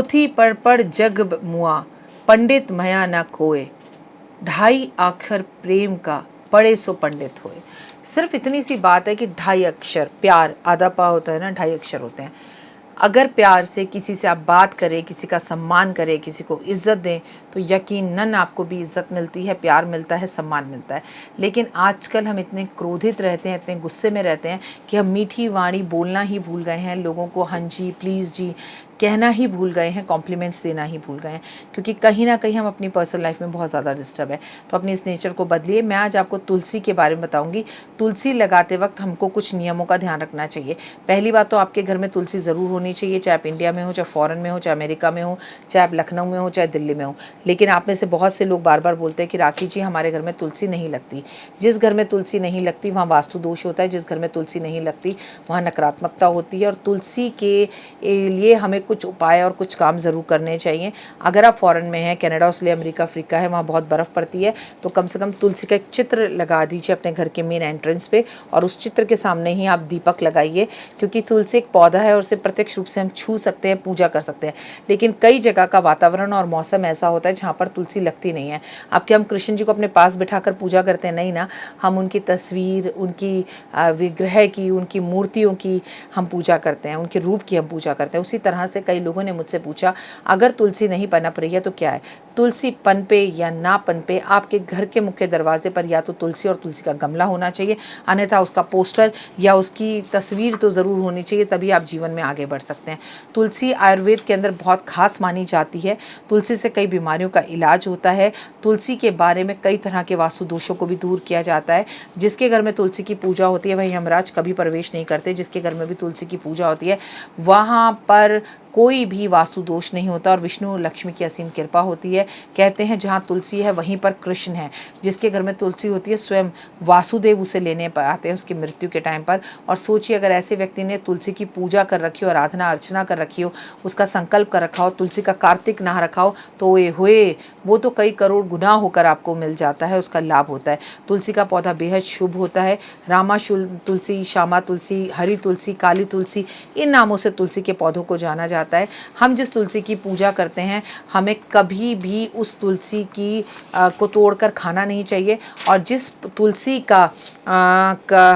पोथी पढ़ जग मुआ, पंडित मया न खोए, 2.5 अक्षर प्रेम का, पढ़े सो पंडित होए। सिर्फ इतनी सी बात है कि 2.5 अक्षर, प्यार आधा पा होता है ना, 2.5 अक्षर होते हैं। अगर प्यार से किसी से आप बात करें, किसी का सम्मान करें, किसी को इज़्ज़त दें, तो यकीनन आपको भी इज़्ज़त मिलती है, प्यार मिलता है, सम्मान मिलता है। लेकिन आजकल हम इतने क्रोधित रहते हैं, इतने गुस्से में रहते हैं कि हम मीठी वाणी बोलना ही भूल गए हैं, लोगों को हाँ जी, प्लीज़ जी कहना ही भूल गए हैं, कॉम्प्लीमेंट्स देना ही भूल गए हैं, क्योंकि कहीं ना कहीं हम अपनी पर्सनल लाइफ में बहुत ज़्यादा डिस्टर्ब है। तो अपनी इस नेचर को बदलिए। मैं आज आपको तुलसी के बारे में बताऊंगी। तुलसी लगाते वक्त हमको कुछ नियमों का ध्यान रखना चाहिए। पहली बात तो आपके घर में तुलसी ज़रूर होनी चाहिए, चाहे आप इंडिया में हो, चाहे फ़ॉरेन में हो, चाहे अमेरिका में हो, चाहे आप लखनऊ में हो, चाहे दिल्ली में हो। लेकिन आप में से बहुत से लोग बार बार बोलते हैं कि राखी जी हमारे घर में तुलसी नहीं लगती। जिस घर में तुलसी नहीं लगती वहाँ वास्तु दोष होता है, जिस घर में तुलसी नहीं लगती वहाँ नकारात्मकता होती है। और तुलसी के लिए हमें कुछ उपाय और कुछ काम ज़रूर करने चाहिए। अगर आप फ़ॉरेन में हैं, कनाडा, ऑस्ट्रेलिया, अमेरिका, अफ्रीका है, वहाँ बहुत बर्फ़ पड़ती है, तो कम से कम तुलसी का एक चित्र लगा दीजिए अपने घर के मेन एंट्रेंस पे, और उस चित्र के सामने ही आप दीपक लगाइए। क्योंकि तुलसी एक पौधा है और उसे प्रत्यक्ष रूप से हम छू सकते हैं, पूजा कर सकते हैं। लेकिन कई जगह का वातावरण और मौसम ऐसा होता है जहाँ पर तुलसी लगती नहीं है। आपके हम कृष्ण जी को अपने पास बिठाकर पूजा करते हैं? नहीं ना, हम उनकी तस्वीर, उनकी विग्रह की, उनकी मूर्तियों की हम पूजा करते हैं, उनके रूप की हम पूजा करते हैं। उसी तरह से कई लोगों ने मुझसे पूछा, अगर तुलसी नहीं पनप रही है तो क्या है? तुलसी पनपे या ना पनपे, आपके घर के मुख्य दरवाजे पर या तो तुलसी और तुलसी का गमला होना चाहिए, अन्यथा उसका पोस्टर या उसकी तस्वीर तो ज़रूर होनी चाहिए, तभी आप जीवन में आगे बढ़ सकते हैं। तुलसी आयुर्वेद के अंदर बहुत खास मानी जाती है। तुलसी से कई बीमारियों का इलाज होता है। तुलसी के बारे में कई तरह के वास्तु दोषों को भी दूर किया जाता है। जिसके घर में तुलसी की पूजा होती है वहीं यमराज कभी प्रवेश नहीं करते। जिसके घर में भी तुलसी की पूजा होती है वहाँ पर कोई भी वास्तु दोष नहीं होता और विष्णु और लक्ष्मी की असीम कृपा होती है। कहते हैं जहाँ तुलसी है वहीं पर कृष्ण है। जिसके घर में तुलसी होती है स्वयं वासुदेव उसे लेने पर आते हैं उसकी मृत्यु के टाइम पर। और सोचिए अगर ऐसे व्यक्ति ने तुलसी की पूजा कर रखी हो, आराधना अर्चना कर रखी हो, उसका संकल्प कर रखा हो, तुलसी का कार्तिक नहा रखा हो, तो ये हुए वो तो कई करोड़ गुना होकर आपको मिल जाता है, उसका लाभ होता है। तुलसी का पौधा बेहद शुभ होता है। रामा तुलसी, श्यामा तुलसी, हरी तुलसी, काली तुलसी, इन नामों से तुलसी के पौधों को जाना जाता है। हम जिस तुलसी की पूजा करते हैं हमें कभी भी उस तुलसी की को तोड़कर खाना नहीं चाहिए, और जिस तुलसी का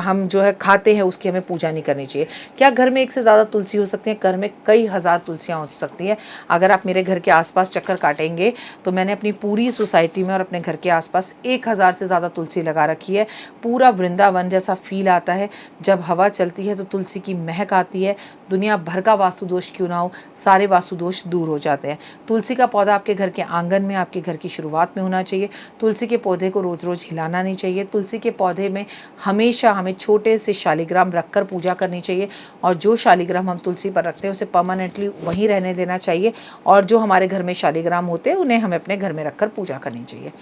हम जो है खाते हैं उसकी हमें पूजा नहीं करनी चाहिए। क्या घर में एक से ज़्यादा तुलसी हो सकती है? घर में कई हज़ार तुलसियाँ हो सकती हैं। अगर आप मेरे घर के आसपास चक्कर काटेंगे तो मैंने अपनी पूरी सोसाइटी में और अपने घर के आसपास 1000 से ज़्यादा तुलसी लगा रखी है। पूरा वृंदावन जैसा फील आता है। जब हवा चलती है तो तुलसी की महक आती है। दुनिया भर का वास्तु दोष क्यों ना हो, सारे वास्तु दोष दूर हो जाते हैं। तुलसी का पौधा आपके घर के आंगन में, आपके घर की शुरुआत में होना चाहिए। तुलसी के पौधे को रोज़ रोज़ हिलाना नहीं चाहिए। तुलसी के पौधे में हमेशा हमें छोटे से शालिग्राम रखकर पूजा करनी चाहिए, और जो शालिग्राम हम तुलसी पर रखते हैं उसे परमानेंटली वहीं रहने देना चाहिए। और जो हमारे घर में शालिग्राम होते हैं उन्हें हमें अपने घर में रखकर पूजा करनी चाहिए।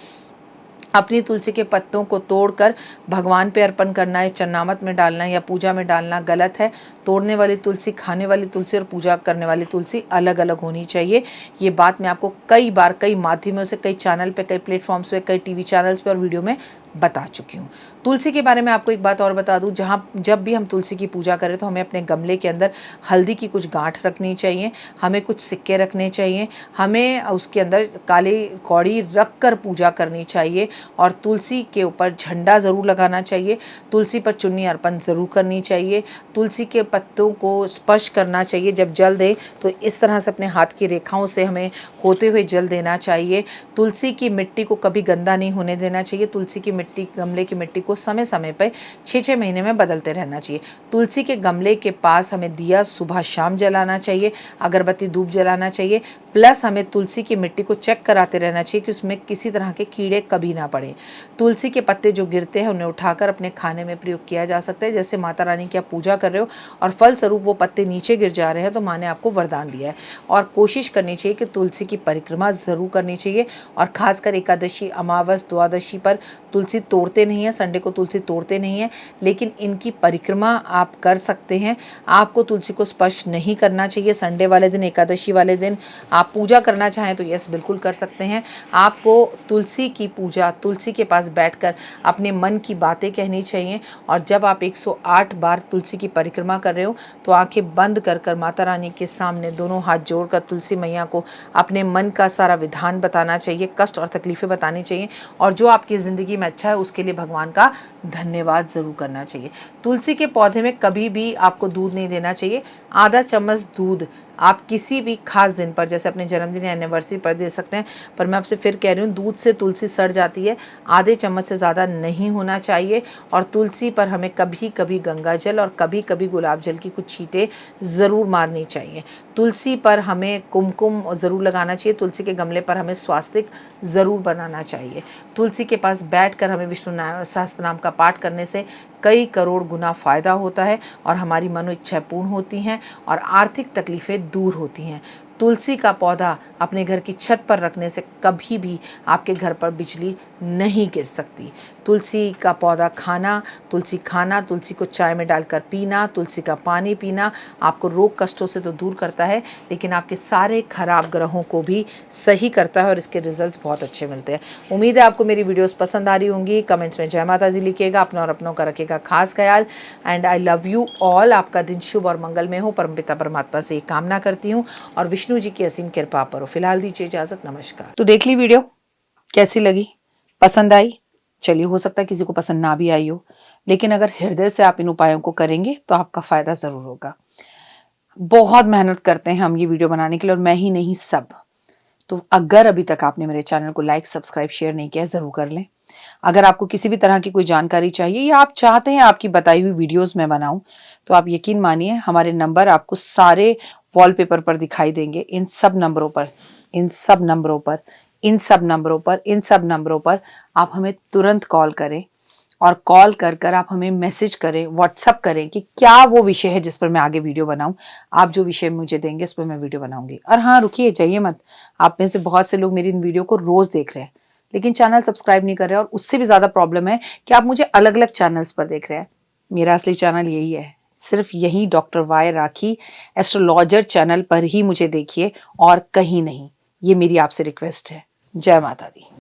अपनी तुलसी के पत्तों को तोड़कर भगवान पे अर्पण करना है, चन्नामत में डालना या पूजा में डालना गलत है। तोड़ने वाली तुलसी, खाने वाली तुलसी और पूजा करने वाली तुलसी अलग अलग होनी चाहिए। ये बात मैं आपको कई बार, कई माध्यमों से, कई चैनल पे, कई प्लेटफॉर्म्स पे, कई टीवी चैनल्स पे और वीडियो में बता चुकी हूँ। तुलसी के बारे में आपको एक बात और बता दूँ, जब भी हम तुलसी की पूजा करें तो हमें अपने गमले के अंदर हल्दी की कुछ गांठ रखनी चाहिए, हमें कुछ सिक्के रखने चाहिए, हमें उसके अंदर काली कौड़ी रख कर पूजा करनी चाहिए, और तुलसी के ऊपर झंडा ज़रूर लगाना चाहिए। तुलसी पर चुन्नी अर्पण ज़रूर करनी चाहिए। तुलसी के पत्तों को स्पर्श करना चाहिए। जब जल दे तो इस तरह से अपने हाथ की रेखाओं से हमें होते हुए जल देना चाहिए। तुलसी की मिट्टी को कभी गंदा नहीं होने देना चाहिए। तुलसी की मिट्टी, गमले की मिट्टी को समय समय पर 6-6 महीने में बदलते रहना चाहिए। तुलसी के गमले के पास हमें दिया सुबह शाम जलाना चाहिए, अगरबत्ती धूप जलाना चाहिए। प्लस हमें तुलसी की मिट्टी को चेक कराते रहना चाहिए कि उसमें किसी तरह के कीड़े कभी ना पड़े। तुलसी के पत्ते जो गिरते हैं उन्हें उठाकर अपने खाने में प्रयोग किया जा सकता है। जैसे माता रानी की आप पूजा कर रहे हो और फलस्वरूप वो पत्ते नीचे गिर जा रहे हैं तो माँ ने आपको वरदान दिया है। और कोशिश करनी चाहिए कि तुलसी की परिक्रमा ज़रूर करनी चाहिए, और खासकर एकादशी, अमावस, द्वादशी पर तुलसी तुलसी तोड़ते नहीं हैं, संडे को तुलसी तोड़ते नहीं हैं, लेकिन इनकी परिक्रमा आप कर सकते हैं। आपको तुलसी को स्पर्श नहीं करना चाहिए। संडे वाले दिन, एकादशी वाले दिन आप पूजा करना चाहें तो यस बिल्कुल कर सकते हैं। आपको तुलसी की पूजा, तुलसी के पास बैठकर अपने मन की बातें कहनी चाहिए। और जब आप 108 बार तुलसी की परिक्रमा कर रहे हो तो आंखें बंद कर कर माता रानी के सामने दोनों हाथ जोड़कर तुलसी मैया को अपने मन का सारा विधान बताना चाहिए, कष्ट और तकलीफ़ें बतानी चाहिए, और जो आपकी ज़िंदगी में अच्छा है उसके लिए भगवान का धन्यवाद ज़रूर करना चाहिए। तुलसी के पौधे में कभी भी आपको दूध नहीं देना चाहिए। आधा चम्मच दूध आप किसी भी खास दिन पर, जैसे अपने जन्मदिन या एनिवर्सरी पर दे सकते हैं, पर मैं आपसे फिर कह रही हूँ दूध से तुलसी सड़ जाती है। आधे चम्मच से ज़्यादा नहीं होना चाहिए। और तुलसी पर हमें कभी कभी गंगा जल और कभी कभी गुलाब जल की कुछ छींटे ज़रूर मारनी चाहिए। तुलसी पर हमें कुमकुम ज़रूर लगाना चाहिए। तुलसी के गमले पर हमें स्वास्तिक ज़रूर बनाना चाहिए। तुलसी के पास बैठकर हमें विष्णु सहस्त्र नाम का पाठ करने से कई करोड़ गुना फ़ायदा होता है और हमारी मनो इच्छाएं पूर्ण होती हैं और आर्थिक तकलीफ़ें दूर होती हैं। तुलसी का पौधा अपने घर की छत पर रखने से कभी भी आपके घर पर बिजली नहीं गिर सकती। तुलसी का पौधा खाना, तुलसी को चाय में डालकर पीना, तुलसी का पानी पीना आपको रोग कष्टों से तो दूर करता है, लेकिन आपके सारे खराब ग्रहों को भी सही करता है और इसके रिजल्ट्स बहुत अच्छे मिलते हैं। उम्मीद है आपको मेरी वीडियोस पसंद आ रही होंगी। कमेंट्स में जय माता दी लिखिएगा। अपना और अपनों का रखिएगा खास ख्याल। And I love you all. आपका दिन शुभ और मंगलमय हो, परमपिता परमात्मा से ये कामना करती हूँ और विष्णु जी की असीम कृपा पर हो। फिलहाल दीजिए इजाजत, नमस्कार। तो देख ली वीडियो, कैसी लगी, पसंद आई? चलिए, हो सकता है किसी को पसंद ना भी आई हो, लेकिन अगर हृदय से आप इन उपायों को करेंगे तो आपका फायदा जरूर होगा। बहुत मेहनत करते हैं हम ये वीडियो बनाने के लिए, और मैं ही नहीं सब। तो अगर अभी तक आपने मेरे चैनल को लाइक, सब्सक्राइब, शेयर नहीं किया, जरूर कर लें। अगर आपको किसी भी तरह की कोई जानकारी चाहिए या आप चाहते हैं आपकी बताई हुई वीडियोस मैं बनाऊं, तो आप यकीन मानिए हमारे नंबर आपको सारे वॉलपेपर पर दिखाई देंगे। इन सब नंबरों पर, इन सब नंबरों पर, इन सब नंबरों पर, इन सब नंबरों पर आप हमें तुरंत कॉल करें, और कॉल कर कर आप हमें मैसेज करें, व्हाट्सअप करें कि क्या वो विषय है जिस पर मैं आगे वीडियो बनाऊं। आप जो विषय मुझे देंगे उस पर मैं वीडियो बनाऊंगी। और हाँ, रुकिए, जाइए मत। आप में से बहुत से लोग मेरी इन वीडियो को रोज देख रहे हैं लेकिन चैनल सब्सक्राइब नहीं कर रहे हैं, और उससे भी ज़्यादा प्रॉब्लम है कि आप मुझे अलग अलग चैनल्स पर देख रहे हैं। मेरा असली चैनल यही है, सिर्फ यही डॉक्टर वाई राखी एस्ट्रोलॉजर चैनल पर ही मुझे देखिए और कहीं नहीं। ये मेरी आपसे रिक्वेस्ट है। जय माता दी।